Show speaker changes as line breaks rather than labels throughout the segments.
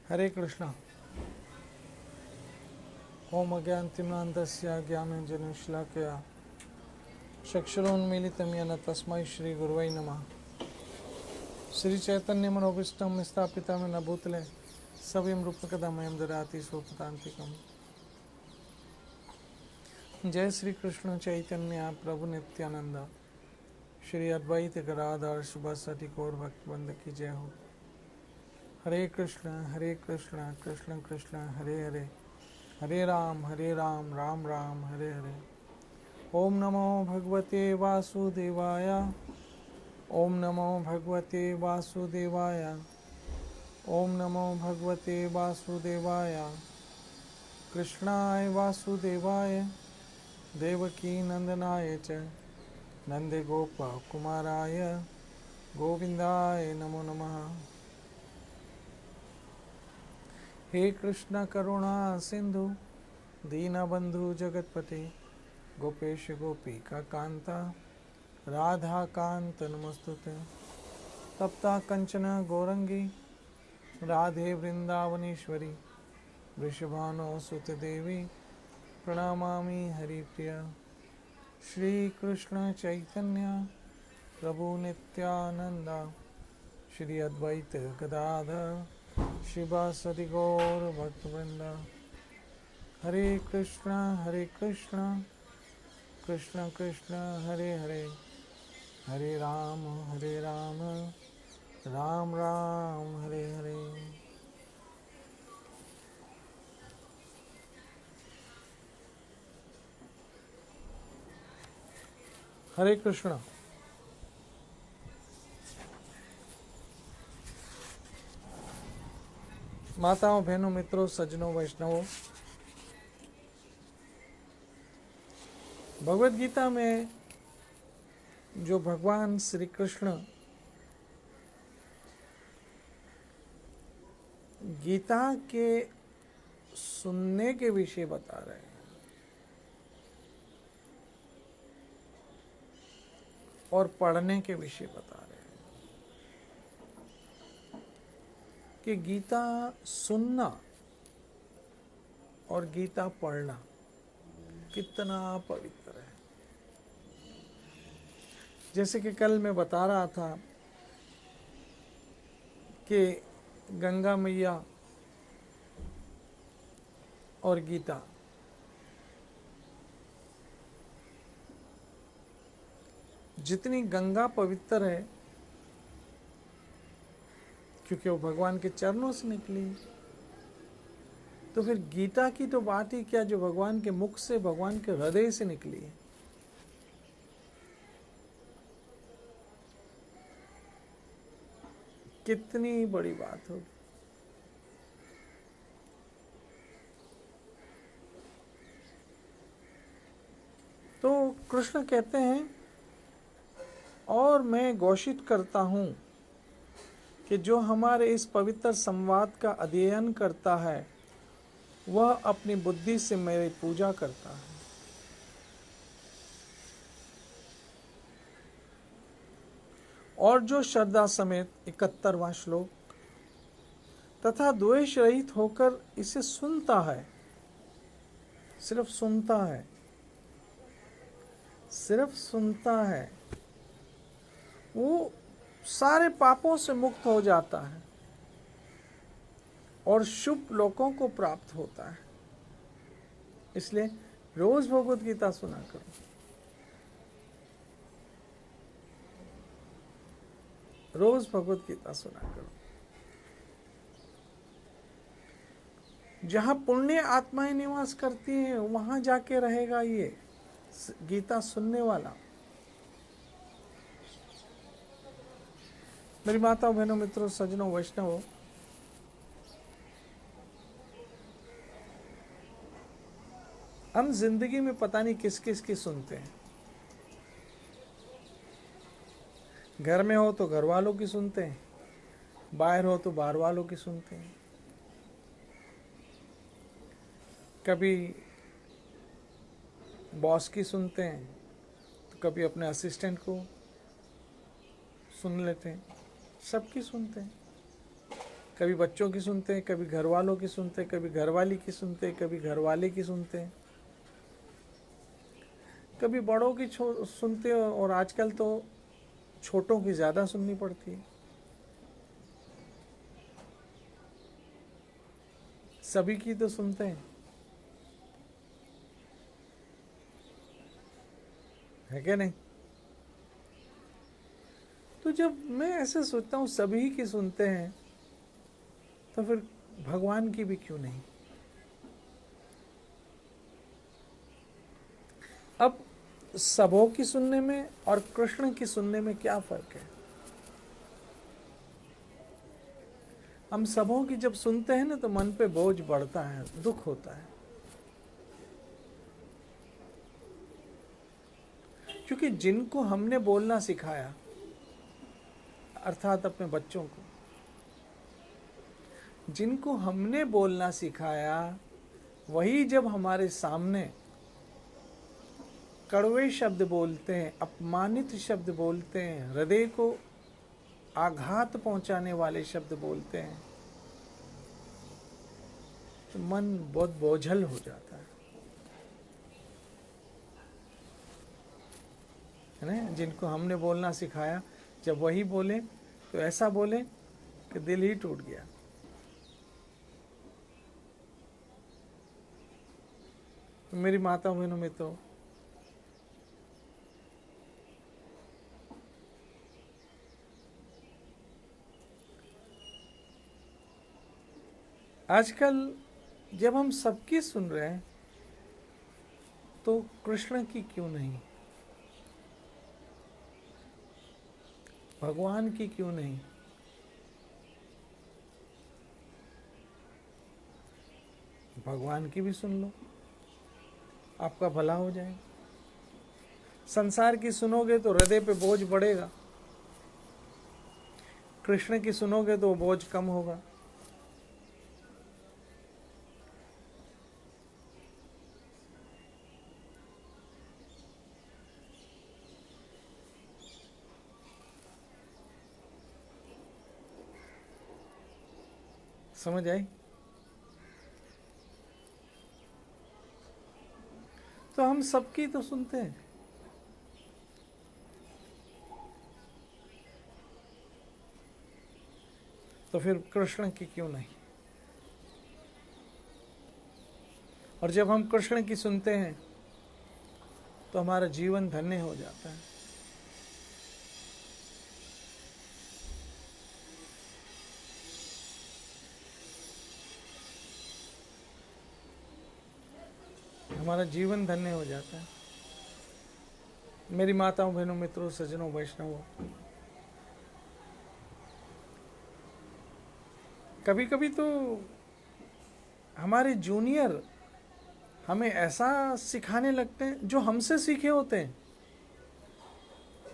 हरे कृष्णा। ओम अज्ञानतिमिरान्धस्य ज्ञानाञ्जनशलाकया चक्षुरुन्मीलितं येन तस्मै श्रीगुरवे नमः। श्री चैतन्य मनोभीष्टं स्थापितं येन भूतले स्वयं रूपकदा मह्यं ददाति स्वपदान्तिकम्। जय श्री कृष्ण चैतन्य प्रभु नित्यानंद श्री अद्वैत गदाधर शुभसति गौर भक्तवृंद की जय हो। हरे कृष्ण कृष्ण कृष्ण हरे हरे, हरे राम राम राम हरे हरे। ओम नमो भगवते वासुदेवाय, ओम नमो भगवते वासुदेवाय, ओम नमो भगवते वासुदेवाय। कृष्णाय वासुदेवाय देवकी नंदनाय च नंदगोपकुमाराय गोविंदाय नमो नमः। हे कृष्ण करुणा सिंधु दीनबंधु जगतपते गोपेश गोपिका कांता राधा कांत नमस्तुते। तप्ता कंचन गौरंगी राधे वृंदावनेश्वरी वृषभानुसुते देवी प्रणमामि हरिप्रिया। श्री कृष्ण चैतन्य प्रभु नित्यानंद श्री अद्वैत गदाधर शिवासदि गौर भक्तवृंद। हरे कृष्ण कृष्ण कृष्ण हरे हरे, हरे राम राम राम हरे हरे। हरे कृष्ण। माताओं बहनों मित्रों सज्जनों वैष्णवों, भगवद गीता में जो भगवान श्री कृष्ण गीता के सुनने के विषय बता रहे हैं और पढ़ने के विषय बता रहे हैं कि गीता सुनना और गीता पढ़ना कितना पवित्र है। जैसे कि कल मैं बता रहा था कि गंगा मैया और गीता जितनी गंगा पवित्र है क्योंकि वो भगवान के चरणों से निकली, तो फिर गीता की तो बात ही क्या जो भगवान के मुख से, भगवान के हृदय से निकली है। कितनी बड़ी बात होगी। तो कृष्ण कहते हैं और मैं घोषित करता हूं कि जो हमारे इस पवित्र संवाद का अध्ययन करता है वह अपनी बुद्धि से मेरी पूजा करता है। और जो श्रद्धा समेत 71वां श्लोक तथा द्वेष रहित होकर इसे सुनता है, सिर्फ सुनता है, सिर्फ सुनता है, वो सारे पापों से मुक्त हो जाता है और शुभ लोकों को प्राप्त होता है। इसलिए रोज भगवद गीता सुना करो, रोज भगवद गीता सुना करो। जहां पुण्य आत्माएं निवास करती हैं वहां जाके रहेगा ये गीता सुनने वाला। मेरी माताओं बहनों मित्रों सज्जनों वैष्णवों, हम जिंदगी में पता नहीं किस किस की सुनते हैं। घर में हो तो घर वालों की सुनते हैं, बाहर हो तो बाहर वालों की सुनते हैं, कभी बॉस की सुनते हैं तो कभी अपने असिस्टेंट को सुन लेते हैं, सबकी सुनते हैं। कभी बच्चों की सुनते हैं, कभी घर वालों की सुनते हैं, कभी घरवाली की सुनते हैं, कभी घर वाले की सुनते हैं, कभी बड़ों की सुनते हैं, और आजकल तो छोटों की ज़्यादा सुननी पड़ती है। सभी की तो सुनते हैं, है क्या नहीं? तो जब मैं ऐसे सोचता हूँ सभी की सुनते हैं, तो फिर भगवान की भी क्यों नहीं? अब सबों की सुनने में और कृष्ण की सुनने में क्या फर्क है? हम सबों की जब सुनते हैं ना, तो मन पे बोझ बढ़ता है, दुख होता है, क्योंकि जिनको हमने बोलना सिखाया, अर्थात अपने बच्चों को, जिनको हमने बोलना सिखाया, वही जब हमारे सामने कड़वे शब्द बोलते हैं, अपमानित शब्द बोलते हैं, हृदय को आघात पहुंचाने वाले शब्द बोलते हैं, तो मन बहुत बोझल हो जाता है ना? जिनको हमने बोलना सिखाया, जब वही बोले तो ऐसा बोले कि दिल ही टूट गया। मेरी माता बहनों में तो आजकल जब हम सबकी सुन रहे हैं, तो कृष्ण की क्यों नहीं, भगवान की क्यों नहीं? भगवान की भी सुन लो, आपका भला हो जाएगा। संसार की सुनोगे तो हृदय पे बोझ बढ़ेगा, कृष्ण की सुनोगे तो बोझ कम होगा। समझ आई? तो हम सबकी तो सुनते हैं, तो फिर कृष्ण की क्यों नहीं? और जब हम कृष्ण की सुनते हैं, तो हमारा जीवन धन्य हो जाता है। हमारा जीवन धन्य हो जाता है। मेरी माताओं, बहनों, मित्रों, सज्जनों, वैष्णवों, कभी कभी तो हमारे जूनियर हमें ऐसा सिखाने लगते हैं जो हमसे सीखे होते हैं,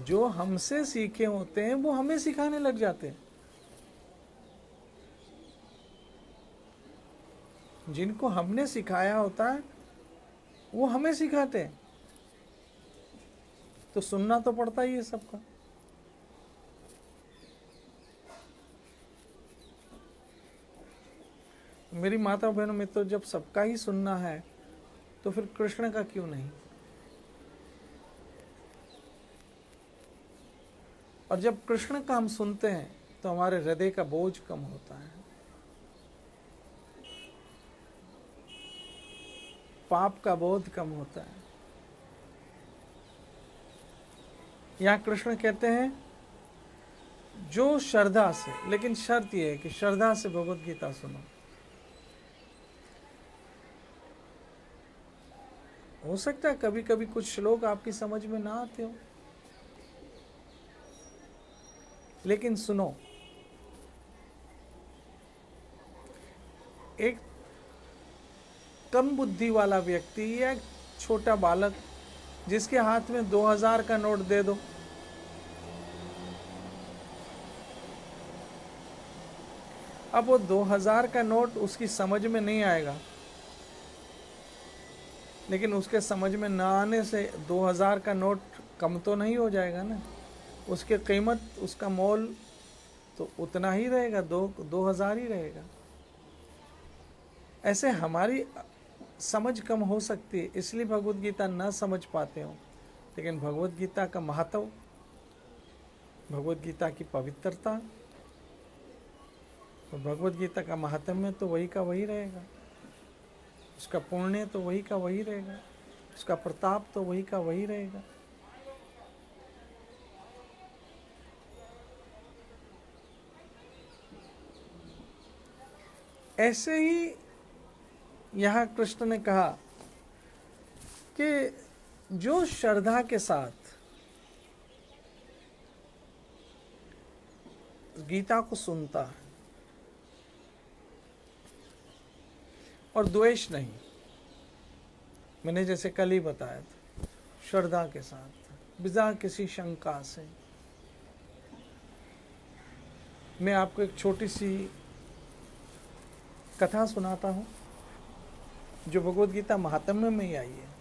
जो हमसे सीखे होते हैं वो हमें सिखाने लग जाते हैं। जिनको हमने सिखाया होता है वो हमें सिखाते हैं, तो सुनना तो पड़ता ही है सबका। मेरी माता बहनों में तो जब सबका ही सुनना है, तो फिर कृष्ण का क्यों नहीं? और जब कृष्ण का हम सुनते हैं, तो हमारे हृदय का बोझ कम होता है, पाप का बोध कम होता है। यहाँ कृष्ण कहते हैं जो श्रद्धा से, लेकिन शर्त यह है कि श्रद्धा से भगवत गीता सुनो। हो सकता है कभी कभी कुछ श्लोक आपकी समझ में ना आते हो, लेकिन सुनो। एक कम बुद्धि वाला व्यक्ति या एक छोटा बालक जिसके हाथ में 2000 का नोट दे दो, अब वो 2000 का नोट उसकी समझ में नहीं आएगा, लेकिन उसके समझ में ना आने से 2000 का नोट कम तो नहीं हो जाएगा ना। उसकी कीमत, उसका मोल तो उतना ही रहेगा, 2000 ही रहेगा। ऐसे हमारी समझ कम हो सकती है, इसलिए भगवत गीता न समझ पाते हो। लेकिन भगवत गीता का महत्व, भगवत गीता की पवित्रता और भगवत गीता का महात्म्य तो वही का वही रहेगा, उसका पुण्य तो वही का वही रहेगा, उसका प्रताप तो वही का वही रहेगा। ऐसे ही यहाँ कृष्ण ने कहा कि जो श्रद्धा के साथ गीता को सुनता है और द्वेष नहीं, मैंने जैसे कल ही बताया था, श्रद्धा के साथ बिना किसी शंका से। मैं आपको एक छोटी सी कथा सुनाता हूँ जो भगवत गीता महात्म्य में ही आई है।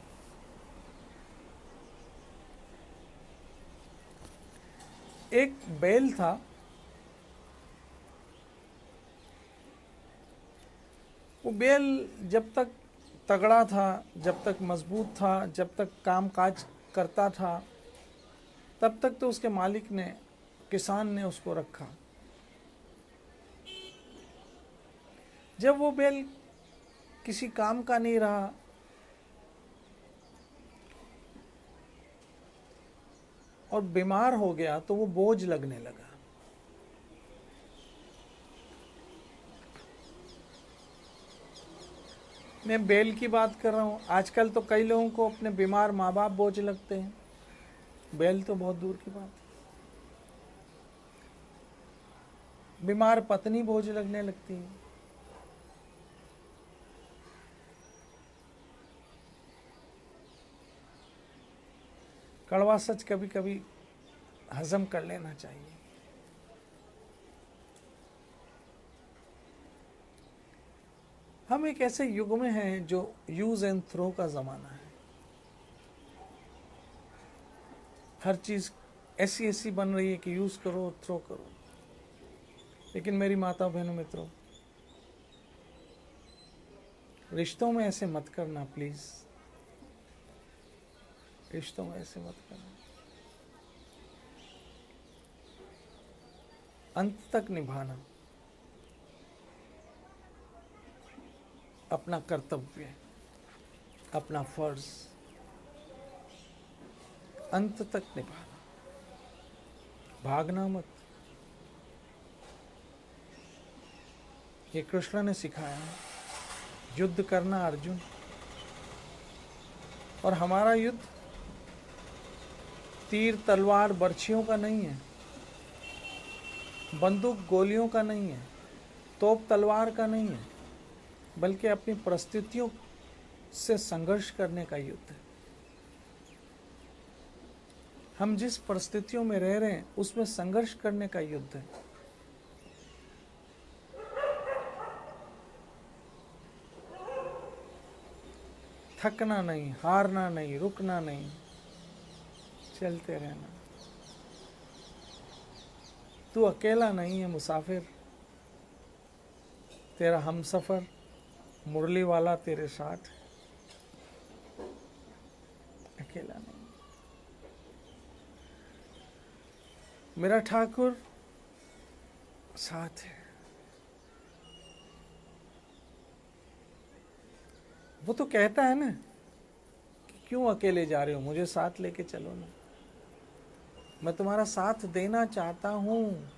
एक बैल था, वो बैल जब तक तगड़ा था, जब तक मजबूत था, जब तक काम काज करता था, तब तक तो उसके मालिक ने, किसान ने उसको रखा। जब वो बैल किसी काम का नहीं रहा, और बीमार हो गया, तो वो बोझ लगने लगा। मैं बैल की बात कर रहा हूँ। आजकल तो कई लोगों को अपने बीमार माँ बाप बोझ लगते हैं, बैल तो बहुत दूर की बात है। बीमार पत्नी बोझ लगने लगती है। कड़वा सच कभी कभी हजम कर लेना चाहिए। हम एक ऐसे युग में हैं जो यूज एंड थ्रो का ज़माना है। हर चीज़ ऐसी ऐसी बन रही है कि यूज़ करो और थ्रो करो। लेकिन मेरी माता बहनों मित्रों, रिश्तों में ऐसे मत करना प्लीज़, रिश्तों में ऐसे मत करना। अंत तक निभाना अपना कर्तव्य, अपना फर्ज अंत तक निभाना, भागना मत। ये कृष्ण ने सिखाया है, युद्ध करना अर्जुन। और हमारा युद्ध तीर तलवार बर्छियों का नहीं है, बंदूक गोलियों का नहीं है, तोप तलवार का नहीं है, बल्कि अपनी परिस्थितियों से संघर्ष करने का युद्ध है। हम जिस परिस्थितियों में रह रहे हैं उसमें संघर्ष करने का युद्ध है। थकना नहीं, हारना नहीं, रुकना नहीं, चलते रहना। तू अकेला नहीं है मुसाफिर, तेरा हमसफर मुरली वाला तेरे साथ, अकेला नहीं। मेरा ठाकुर साथ है। वो तो कहता है ना कि क्यों अकेले जा रहे हो, मुझे साथ लेके चलो ना, मैं तुम्हारा साथ देना चाहता हूँ,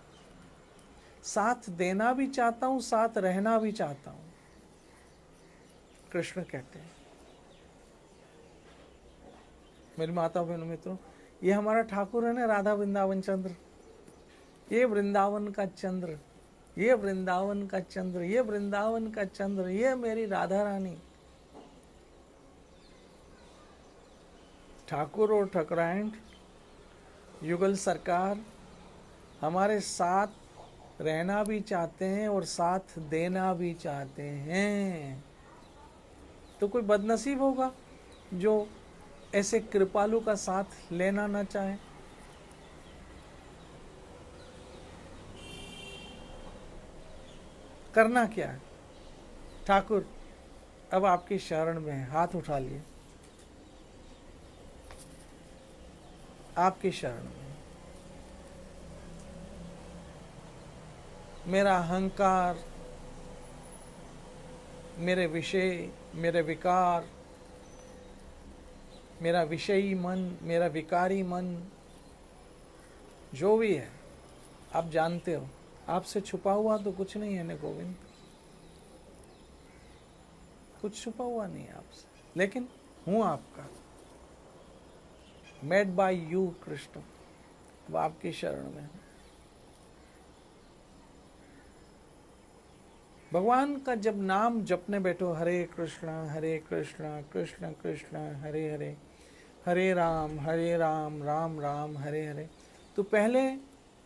साथ देना भी चाहता हूँ, साथ रहना भी चाहता हूँ, कृष्ण कहते हैं। मेरी माता बहनों मित्रों, ये हमारा ठाकुर है ना, राधा वृंदावन चंद्र, ये वृंदावन का चंद्र, ये वृंदावन का चंद्र, ये वृंदावन का चंद्र, ये मेरी राधा रानी। ठाकुर और ठकुराइन युगल सरकार हमारे साथ रहना भी चाहते हैं और साथ देना भी चाहते हैं। तो कोई बदनसीब होगा जो ऐसे कृपालु का साथ लेना ना चाहे। करना क्या है? ठाकुर अब आपकी शरण में है, हाथ उठा लिए, आपकी शरण में। मेरा अहंकार, मेरे विषय, मेरे विकार, मेरा विषयी मन, मेरा विकारी मन, जो भी है आप जानते हो, आपसे छुपा हुआ तो कुछ नहीं है न गोविंद, कुछ छुपा हुआ नहीं है आपसे, लेकिन हूं आपका, मेड बाय यू कृष्ण। अब आपकी शरण में भगवान का जब नाम जपने बैठो, हरे कृष्ण कृष्ण कृष्ण हरे हरे, हरे राम राम राम हरे हरे, तो पहले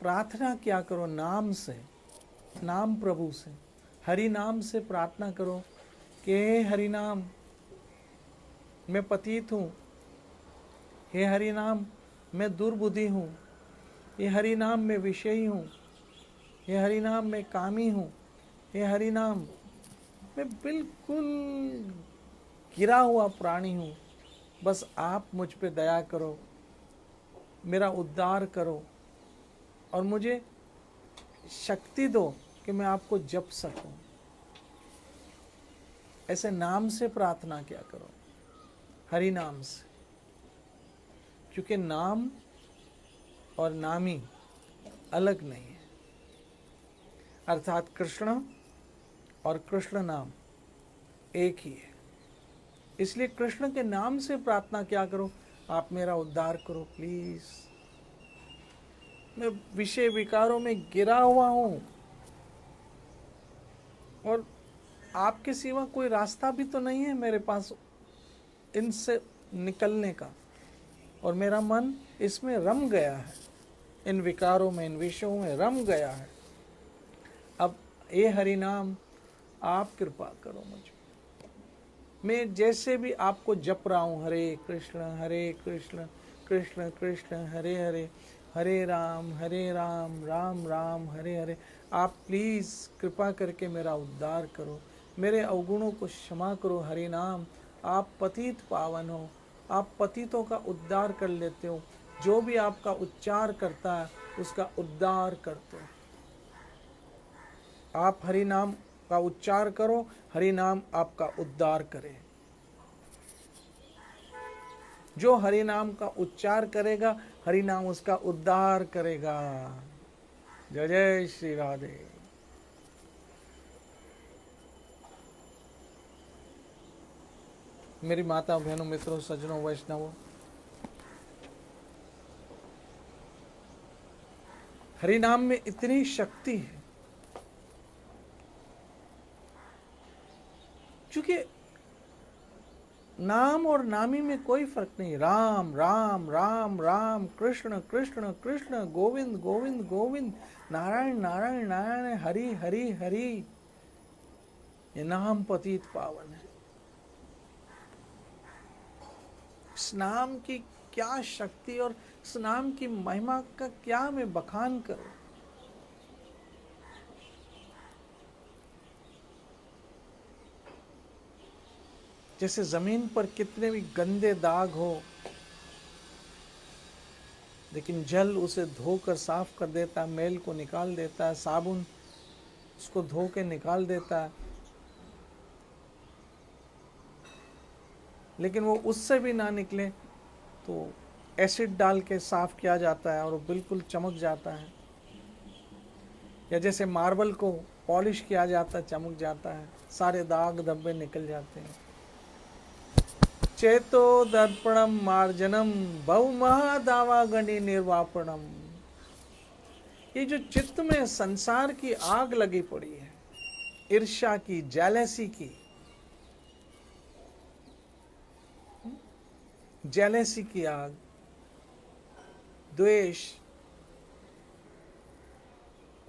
प्रार्थना क्या करो नाम से, नाम प्रभु से, हरि नाम से प्रार्थना करो कि हे हरि नाम मैं पतित हूँ, हे हरि नाम मैं दुर्बुद्धि हूँ, हे हरि नाम मैं विषयी हूँ, हे हरि नाम मैं कामी हूँ, हे हरि नाम मैं बिल्कुल गिरा हुआ प्राणी हूँ, बस आप मुझ पे दया करो, मेरा उद्धार करो और मुझे शक्ति दो कि मैं आपको जप सकूं। ऐसे नाम से प्रार्थना क्या करो, हरि नाम से, क्योंकि नाम और नामी अलग नहीं है, अर्थात कृष्ण और कृष्ण नाम एक ही है। इसलिए कृष्ण के नाम से प्रार्थना क्या करो, आप मेरा उद्धार करो प्लीज, मैं विषय विकारों में गिरा हुआ हूं और आपके सिवा कोई रास्ता भी तो नहीं है मेरे पास इनसे निकलने का, और मेरा मन इसमें रम गया है, इन विकारों में, इन विषयों में रम गया है। अब ये हरि नाम आप कृपा करो मुझ पर, मैं जैसे भी आपको जप रहा हूँ, हरे कृष्ण कृष्ण कृष्ण हरे हरे, हरे राम राम राम हरे हरे, आप प्लीज़ कृपा करके मेरा उद्धार करो, मेरे अवगुणों को क्षमा करो। हरि नाम, आप पतित पावन हो, आप पतितों का उद्धार कर लेते हो, जो भी आपका उच्चार करता है उसका उद्धार करते हो। आप हरि नाम का उच्चार करो, हरि नाम आपका उद्धार करे। जो हरि नाम का उच्चार करेगा, हरि नाम उसका उद्धार करेगा। जय जय श्री राधे। मेरी माता बहनों, मित्रों, सज्जनों, वैष्णवों, हरि नाम में इतनी शक्ति है, क्योंकि नाम और नामी में कोई फर्क नहीं। राम राम राम राम, कृष्ण कृष्ण कृष्ण, गोविंद गोविंद गोविंद, नारायण नारायण नारायण, हरि हरि हरि, ये नाम पतित पावन है। इस नाम की क्या शक्ति और इस नाम की महिमा का क्या मैं बखान करूं। जैसे जमीन पर कितने भी गंदे दाग हो, लेकिन जल उसे धोकर साफ कर देता है, मैल को निकाल देता है, साबुन उसको धो के निकाल देता है, लेकिन वो उससे भी ना निकले तो एसिड डाल के साफ किया जाता है और वो बिल्कुल चमक जाता है। या जैसे मार्बल को पॉलिश किया जाता है, चमक जाता है, सारे दाग धब्बे निकल जाते हैं। चेतो दर्पणम मार्जनम बहुमहादावा गणि निर्वापणम। ये जो चित्त में संसार की आग लगी पड़ी है, ईर्ष्या की, जेलेसी की, जेलेसी की आग, द्वेष,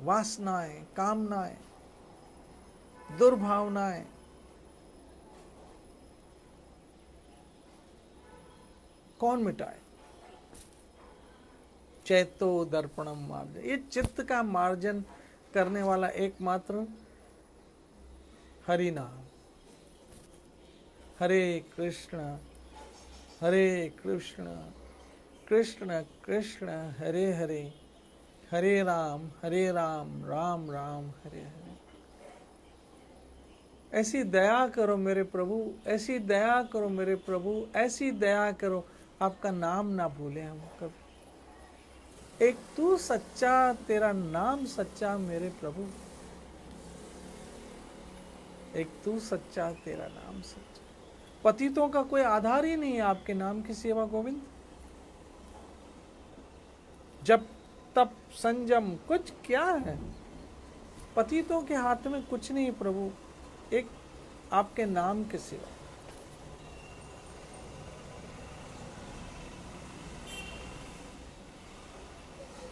वासनाएं, कामनाएं, दुर्भावनाएं, कौन मिटाए? चैतो दर्पणम मार्जन। ये चित्त का मार्जन करने वाला एकमात्र हरि नाम। हरे कृष्ण कृष्ण कृष्ण हरे हरे, हरे राम राम राम हरे हरे। ऐसी दया करो मेरे प्रभु, ऐसी दया करो मेरे प्रभु, ऐसी दया करो, आपका नाम ना भूले हम कभी। एक तू सच्चा, तेरा नाम सच्चा मेरे प्रभु, एक तू सच्चा, तेरा नाम सच्चा। पतितों का कोई आधार ही नहीं है आपके नाम की सेवा गोविंद। जब तप संयम कुछ क्या है, पतितों के हाथ में कुछ नहीं प्रभु, एक आपके नाम के सिवा।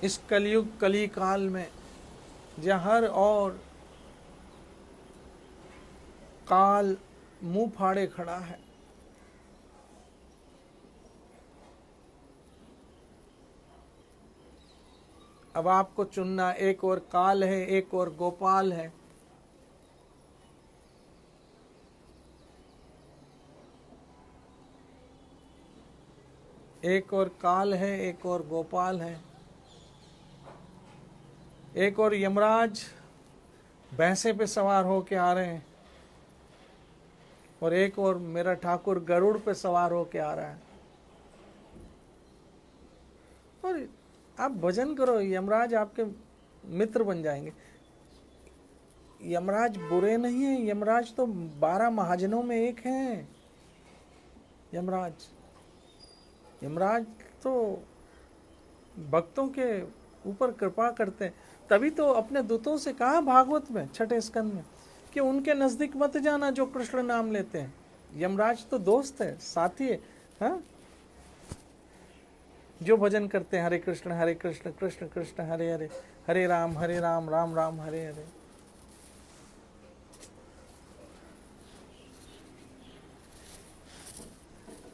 इस कलयुग कली काल में जहाँ हर और काल मुंह फाड़े खड़ा है, अब आपको चुनना, एक और काल है, एक और गोपाल है। एक और काल है, एक और गोपाल है। एक और यमराज भैंसे पे सवार होके आ रहे हैं, और एक और मेरा ठाकुर गरुड़ पे सवार होके आ रहा है। और आप भजन करो, यमराज आपके मित्र बन जाएंगे। यमराज बुरे नहीं है, यमराज तो 12 महाजनों में एक हैं। यमराज तो भक्तों के ऊपर कृपा करते हैं। तभी तो अपने दूतों से कहा भागवत में 6ठे स्कंद में कि उनके नजदीक मत जाना जो कृष्ण नाम लेते हैं। यमराज तो दोस्त है, साथी है, हाँ? जो भजन करते हैं हरे कृष्ण कृष्ण कृष्ण हरे हरे, हरे राम राम राम हरे हरे।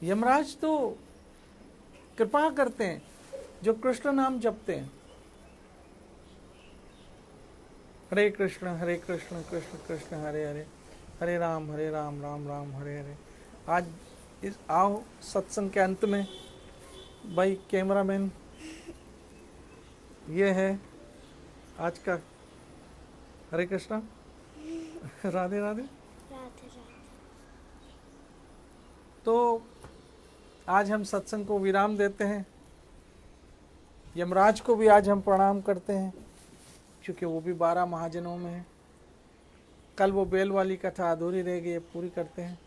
यमराज तो कृपा करते हैं जो कृष्ण नाम जपते हैं। हरे कृष्ण कृष्ण कृष्ण हरे हरे, हरे राम राम राम हरे हरे। आज इस आओ सत्संग के अंत में, भाई कैमरामैन, ये है आज का। हरे कृष्णा, राधे राधे। तो आज हम सत्संग को विराम देते हैं। यमराज को भी आज हम प्रणाम करते हैं, क्योंकि वो भी 12 महाजनों में है। कल वो बेल वाली कथा अधूरी रह गई, पूरी करते हैं।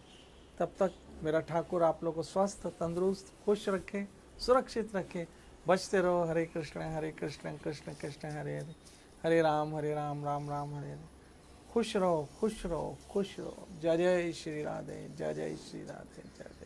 तब तक मेरा ठाकुर आप लोगों को स्वस्थ, तंदुरुस्त, खुश रखे, सुरक्षित रखे। बचते रहो। हरे कृष्ण कृष्ण कृष्ण हरे हरे, हरे राम राम राम हरे हरे। खुश रहो, खुश रहो, खुश रहो। जय जय श्री राधे, जय जय श्री राधे, जय।